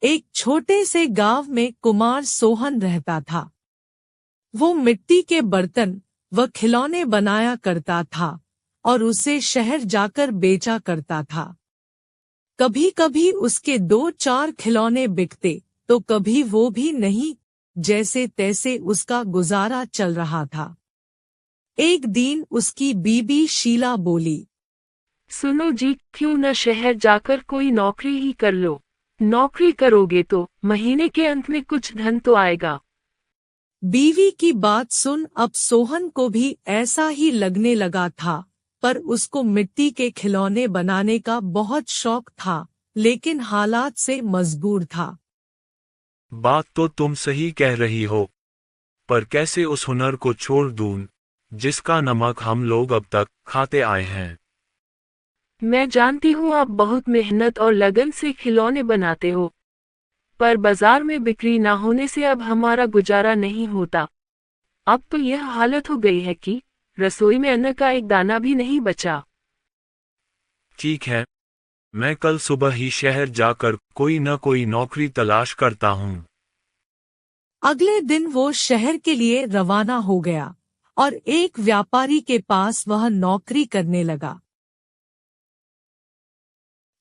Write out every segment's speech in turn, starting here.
एक छोटे से गांव में कुमार सोहन रहता था। वो मिट्टी के बर्तन व खिलौने बनाया करता था और उसे शहर जाकर बेचा करता था। कभी कभी उसके 2-4 खिलौने बिकते तो कभी वो भी नहीं, जैसे तैसे उसका गुजारा चल रहा था। एक दिन उसकी बीबी शीला बोली, सुनो जी, क्यों न शहर जाकर कोई नौकरी ही कर लो। नौकरी करोगे तो महीने के अंत में कुछ धन तो आएगा। बीवी की बात सुन अब सोहन को भी ऐसा ही लगने लगा था, पर उसको मिट्टी के खिलौने बनाने का बहुत शौक था, लेकिन हालात से मजबूर था। बात तो तुम सही कह रही हो, पर कैसे उस हुनर को छोड़ दूं, जिसका नमक हम लोग अब तक खाते आए हैं। मैं जानती हूँ आप बहुत मेहनत और लगन से खिलौने बनाते हो, पर बाजार में बिक्री ना होने से अब हमारा गुजारा नहीं होता। अब तो यह हालत हो गई है कि रसोई में अन्न का एक दाना भी नहीं बचा। ठीक है, मैं कल सुबह ही शहर जाकर कोई न कोई नौकरी तलाश करता हूँ। अगले दिन वो शहर के लिए रवाना हो गया और एक व्यापारी के पास वह नौकरी करने लगा।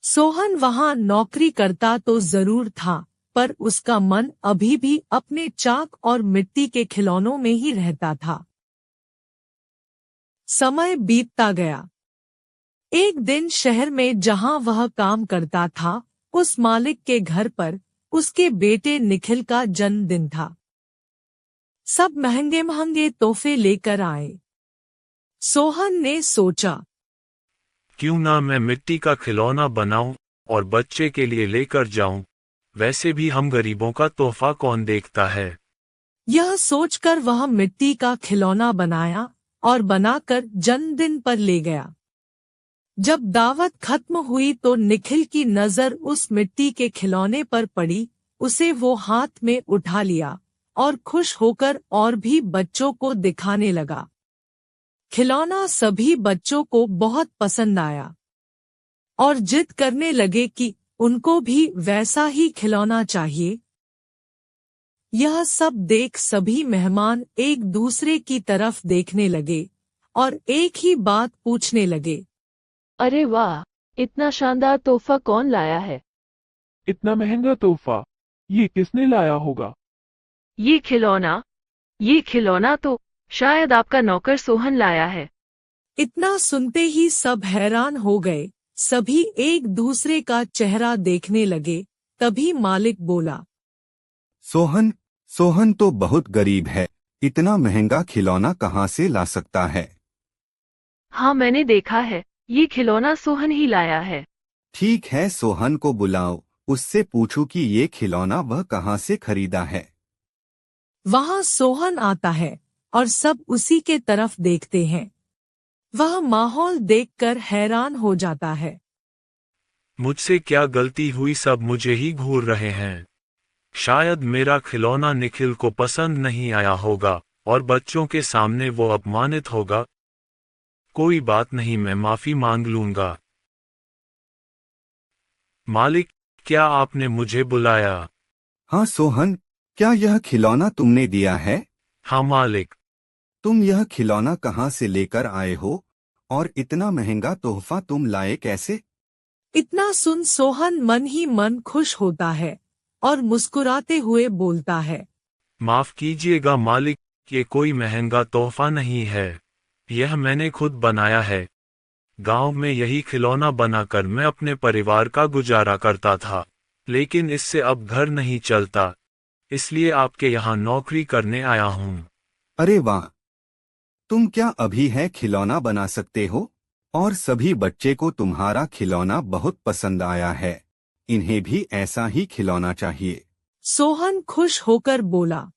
सोहन वहां नौकरी करता तो जरूर था, पर उसका मन अभी भी अपने चाक और मिट्टी के खिलौनों में ही रहता था। समय बीतता गया। एक दिन शहर में जहां वह काम करता था, उस मालिक के घर पर उसके बेटे निखिल का जन्मदिन था। सब महंगे महंगे तोहफे लेकर आए। सोहन ने सोचा, क्यों ना मैं मिट्टी का खिलौना बनाऊं और बच्चे के लिए लेकर जाऊं। वैसे भी हम गरीबों का तोहफा कौन देखता है। यह सोचकर वह मिट्टी का खिलौना बनाया और बनाकर जन्मदिन पर ले गया। जब दावत खत्म हुई तो निखिल की नजर उस मिट्टी के खिलौने पर पड़ी। उसे वो हाथ में उठा लिया और खुश होकर और भी बच्चों को दिखाने लगा। खिलौना सभी बच्चों को बहुत पसंद आया और जिद करने लगे कि उनको भी वैसा ही खिलौना चाहिए। यह सब देख सभी मेहमान एक दूसरे की तरफ देखने लगे और एक ही बात पूछने लगे, अरे वाह, इतना शानदार तोहफा कौन लाया है? इतना महंगा तोहफा ये किसने लाया होगा? ये खिलौना तो शायद आपका नौकर सोहन लाया है। इतना सुनते ही सब हैरान हो गए। सभी एक दूसरे का चेहरा देखने लगे। तभी मालिक बोला, सोहन सोहन तो बहुत गरीब है, इतना महंगा खिलौना कहाँ से ला सकता है? हाँ, मैंने देखा है, ये खिलौना सोहन ही लाया है। ठीक है, सोहन को बुलाओ, उससे पूछो कि ये खिलौना वह कहाँ से खरीदा है। वहां सोहन आता है और सब उसी के तरफ देखते हैं। वह माहौल देखकर हैरान हो जाता है। मुझसे क्या गलती हुई, सब मुझे ही घूर रहे हैं। शायद मेरा खिलौना निखिल को पसंद नहीं आया होगा और बच्चों के सामने वो अपमानित होगा। कोई बात नहीं, मैं माफी मांग लूंगा। मालिक, क्या आपने मुझे बुलाया? हाँ सोहन, क्या यह खिलौना तुमने दिया है? हाँ मालिक। तुम यह खिलौना कहाँ से लेकर आए हो और इतना महंगा तोहफा तुम लाए कैसे? इतना सुन सोहन मन ही मन खुश होता है और मुस्कुराते हुए बोलता है, माफ कीजिएगा मालिक, ये कोई महंगा तोहफा नहीं है, यह मैंने खुद बनाया है। गांव में यही खिलौना बनाकर मैं अपने परिवार का गुजारा करता था, लेकिन इससे अब घर नहीं चलता, इसलिए आपके यहाँ नौकरी करने आया हूँ। अरे वाह, तुम क्या अभी है खिलौना बना सकते हो? और सभी बच्चे को तुम्हारा खिलौना बहुत पसंद आया है, इन्हें भी ऐसा ही खिलौना चाहिए। सोहन खुश होकर बोला,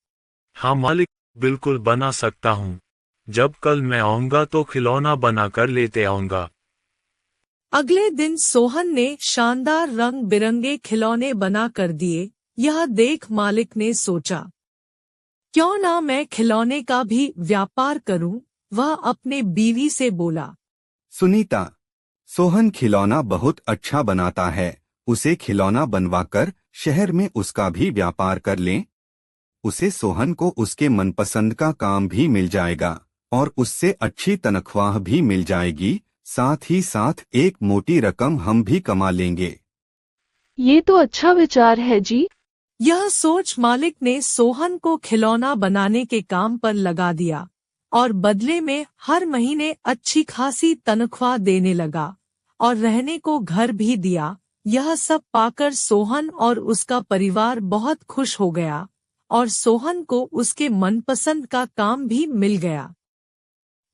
हाँ मालिक, बिल्कुल बना सकता हूँ। जब कल मैं आऊंगा तो खिलौना बनाकर लेते आऊंगा। अगले दिन सोहन ने शानदार रंग बिरंगे खिलौने बना कर दिए। यह देख मालिक ने सोचा, क्यों ना मैं खिलौने का भी व्यापार करूं। वह अपने बीवी से बोला, सुनीता, सोहन खिलौना बहुत अच्छा बनाता है, उसे खिलौना बनवाकर शहर में उसका भी व्यापार कर लें। उसे सोहन को उसके मनपसंद का काम भी मिल जाएगा और उससे अच्छी तनख्वाह भी मिल जाएगी, साथ ही साथ एक मोटी रकम हम भी कमा लेंगे। ये तो अच्छा विचार है जी। यह सोच मालिक ने सोहन को खिलौना बनाने के काम पर लगा दिया और बदले में हर महीने अच्छी खासी तनख्वाह देने लगा और रहने को घर भी दिया। यह सब पाकर सोहन और उसका परिवार बहुत खुश हो गया और सोहन को उसके मनपसंद का काम भी मिल गया।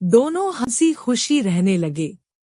दोनों हंसी खुशी रहने लगे।